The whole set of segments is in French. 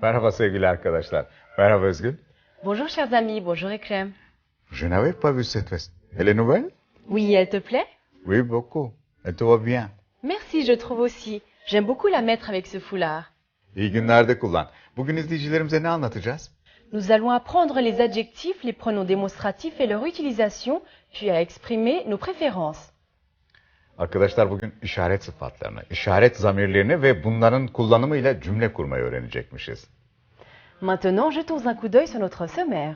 Merhaba sevgili arkadaşlar. Merhaba Özgün. Bonjour chers amis, bonjour Ekrem. Je n'avais pas vu cette veste. Elle est nouvelle? Oui, elle te plaît? Oui, beaucoup. Elle te va bien. Merci, je trouve aussi. J'aime beaucoup la mettre avec ce foulard. İyi günlerde kullan. Bugün izleyicilerimize ne anlatacağız? Nous allons apprendre les adjectifs, les pronoms démonstratifs et leur utilisation, puis à exprimer nos préférences. Arkadaşlar bugün işaret sıfatlarını, işaret zamirlerini ve bunların kullanımıyla cümle kurmayı öğrenecekmişiz. Maintenant, jetons un coup d'œil sur notre sommaire.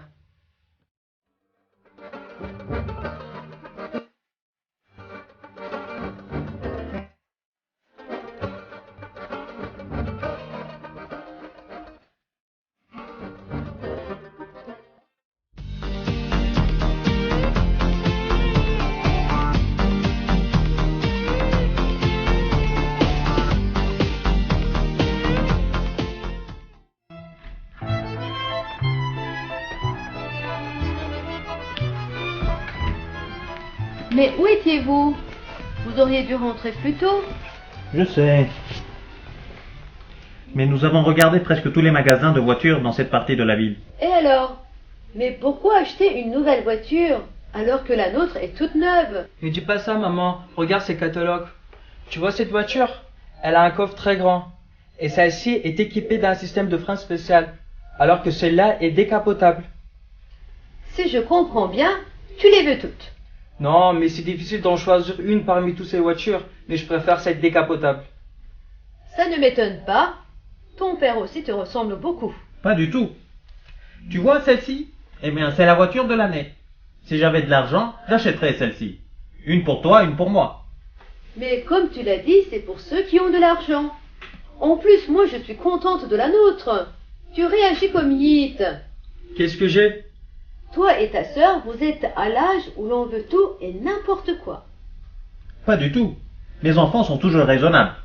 Mais où étiez-vous? Vous auriez dû rentrer plus tôt. Je sais. Mais nous avons regardé presque tous les magasins de voitures dans cette partie de la ville. Et alors? Mais pourquoi acheter une nouvelle voiture alors que la nôtre est toute neuve? Ne dis pas ça, maman. Regarde ces catalogues. Tu vois cette voiture? Elle a un coffre très grand. Et celle-ci est équipée d'un système de frein spécial, alors que celle-là est décapotable. Si je comprends bien, tu les veux toutes. Non, mais c'est difficile d'en choisir une parmi toutes ces voitures, mais je préfère celle décapotable. Ça ne m'étonne pas. Ton père aussi te ressemble beaucoup. Pas du tout. Tu vois celle-ci? Eh bien, c'est la voiture de l'année. Si j'avais de l'argent, j'achèterais celle-ci. Une pour toi, une pour moi. Mais comme tu l'as dit, c'est pour ceux qui ont de l'argent. En plus, moi je suis contente de la nôtre. Tu réagis comme Yeet. Qu'est-ce que j'ai? Toi et ta sœur, vous êtes à l'âge où l'on veut tout et n'importe quoi. Pas du tout. Les enfants sont toujours raisonnables.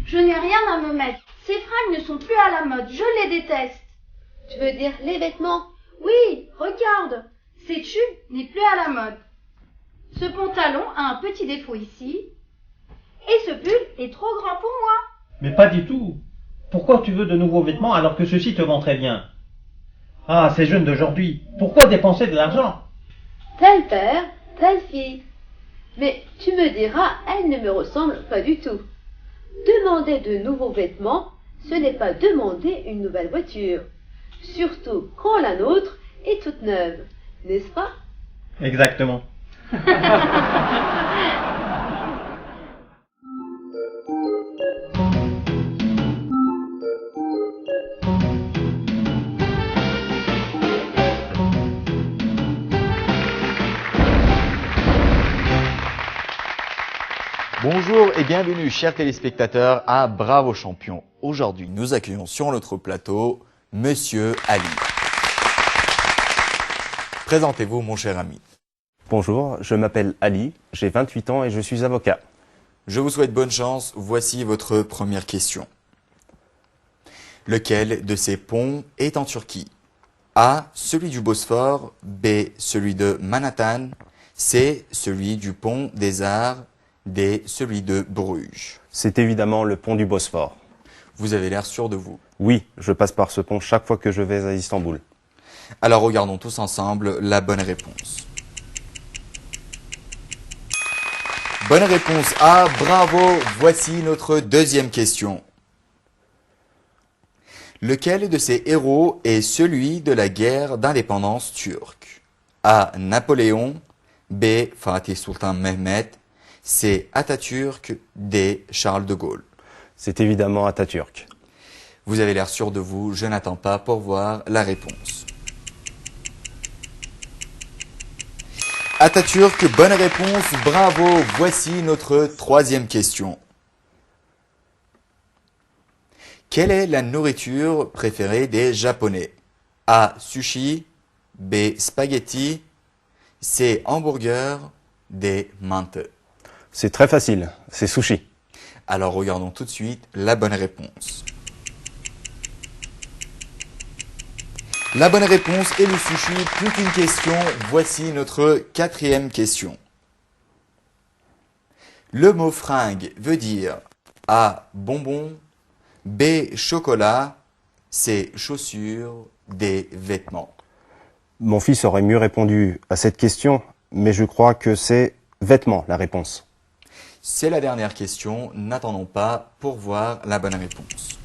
Je n'ai rien à me mettre. Ces fringues ne sont plus à la mode. Je les déteste. Tu veux dire les vêtements? Oui, regarde. Cette jupe n'est plus à la mode. Ce pantalon a un petit défaut ici. Et ce pull est trop grand pour moi. Mais pas du tout. Pourquoi tu veux de nouveaux vêtements alors que ceux-ci te vont très bien? Ah, ces jeunes d'aujourd'hui, pourquoi dépenser de l'argent? Tel père, telle fille. Mais tu me diras, elle ne me ressemble pas du tout. Demander de nouveaux vêtements, ce n'est pas demander une nouvelle voiture. Surtout quand la nôtre est toute neuve, n'est-ce pas? Exactement. Bonjour et bienvenue, chers téléspectateurs, à Bravo Champion. Aujourd'hui, nous accueillons sur notre plateau Monsieur Ali. Présentez-vous, mon cher ami. Bonjour, je m'appelle Ali, j'ai 28 ans et je suis avocat. Je vous souhaite bonne chance. Voici votre première question. Lequel de ces ponts est en Turquie? A. Celui du Bosphore. B. Celui de Manhattan. C. Celui du pont des Arts. D. Celui de Bruges. C'est évidemment le pont du Bosphore. Vous avez l'air sûr de vous. Oui, je passe par ce pont chaque fois que je vais à Istanbul. Alors regardons tous ensemble la bonne réponse. Bonne réponse A, bravo. Voici notre deuxième question. Lequel de ces héros est celui de la guerre d'indépendance turque? A. Napoléon. B. Fatih Sultan Mehmet. C. Atatürk. D. Charles de Gaulle. C'est évidemment Atatürk. Vous avez l'air sûr de vous, je n'attends pas pour voir la réponse. Atatürk, bonne réponse, bravo. Voici notre troisième question. Quelle est la nourriture préférée des Japonais? A. Sushi. B. Spaghetti. C. Hamburger. D. Mante. C'est très facile, c'est sushi. Alors regardons tout de suite la bonne réponse. La bonne réponse est le sushi. Plus qu'une question, voici notre quatrième question. Le mot fringue veut dire A. Bonbon. B. Chocolat. c'est chaussures, des vêtements. Mon fils aurait mieux répondu à cette question, mais je crois que c'est vêtements la réponse. C'est la dernière question, n'attendons pas pour voir la bonne réponse.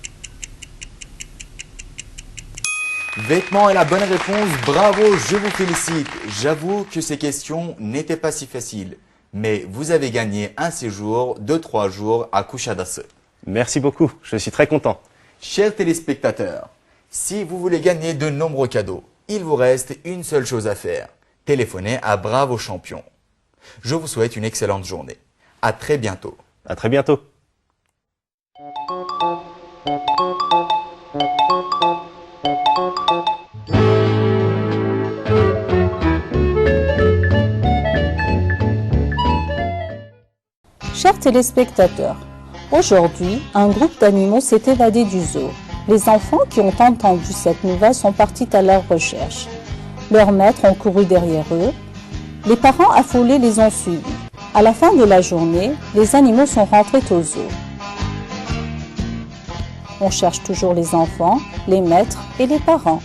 Vêtements est la bonne réponse, bravo, je vous félicite. J'avoue que ces questions n'étaient pas si faciles, mais vous avez gagné un séjour de 3 jours à Kuşadası. Merci beaucoup, je suis très content. Chers téléspectateurs, si vous voulez gagner de nombreux cadeaux, il vous reste une seule chose à faire. Téléphonez à Bravo Champion. Je vous souhaite une excellente journée. À très bientôt. À très bientôt. Chers téléspectateurs, aujourd'hui, un groupe d'animaux s'est évadé du zoo. Les enfants qui ont entendu cette nouvelle sont partis à leur recherche. Leurs maîtres ont couru derrière eux. Les parents affolés les ont suivis. À la fin de la journée, les animaux sont rentrés au zoo. On cherche toujours les enfants, les maîtres et les parents.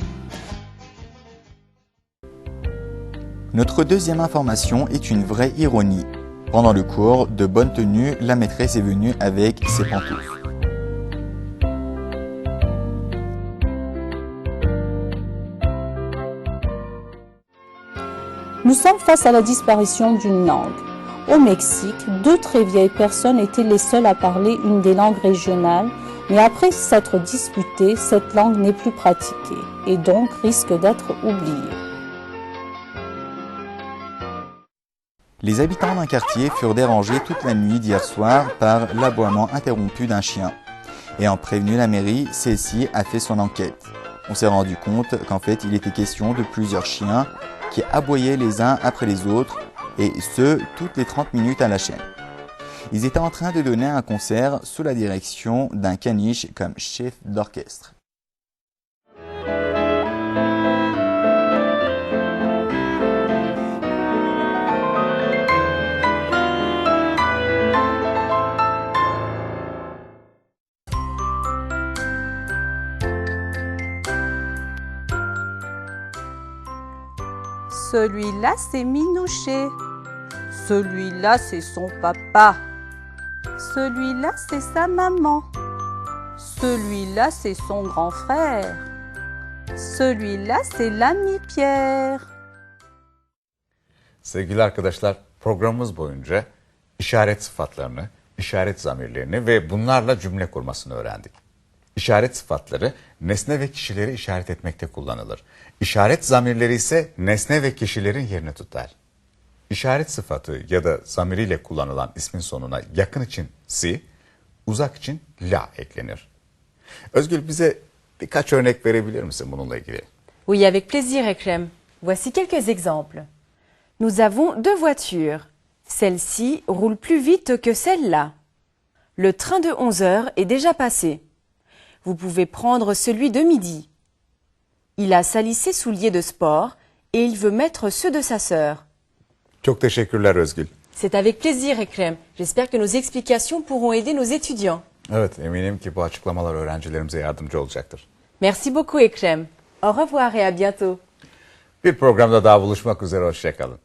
Notre deuxième information est une vraie ironie. Pendant le cours de bonne tenue, la maîtresse est venue avec ses pantoufles. Nous sommes face à la disparition d'une langue. Au Mexique, 2 très vieilles personnes étaient les seules à parler une des langues régionales, mais après s'être disputées, cette langue n'est plus pratiquée et donc risque d'être oubliée. Les habitants d'un quartier furent dérangés toute la nuit d'hier soir par l'aboiement interrompu d'un chien. Ayant prévenu la mairie, celle-ci a fait son enquête. On s'est rendu compte qu'en fait, il était question de plusieurs chiens qui aboyaient les uns après les autres, et ce, toutes les 30 minutes à la chaîne. Ils étaient en train de donner un concert sous la direction d'un caniche comme chef d'orchestre. Celui-là, c'est Minouché. Celui-là, c'est son papa. Celui-là, c'est sa maman. Celui-là, c'est son grand frère. Celui-là, c'est l'ami Pierre. Sevgili arkadaşlar, programımız boyunca işaret sıfatlarını, işaret zamirlerini ve bunlarla cümle kurmasını öğrendik. İşaret sıfatları nesne ve kişileri işaret etmekte kullanılır. İşaret zamirleri ise nesne ve kişilerin yerini tutar. İşaret sıfatı ya da zamiriyle kullanılan ismin sonuna yakın için si, uzak için la eklenir. Özgül, bize birkaç örnek verebilir misin bununla ilgili? Oui, avec plaisir, Ekrem. Voici quelques exemples. Nous avons 2 voitures. Celle-ci roule plus vite que celle-là. Le train de 11 heures est déjà passé. Vous pouvez prendre celui de midi. Il a sali ses souliers de sport et il veut mettre ceux de sa sœur. Çok teşekkürler Özgül. C'est avec plaisir, Ekrem. J'espère que nos explications pourront aider nos étudiants. Evet, eminim ki bu açıklamalar öğrencilerimize yardımcı olacaktır. Merci beaucoup, Ekrem. Au revoir et à bientôt. Bir programda daha buluşmak üzere, hoşça kalın.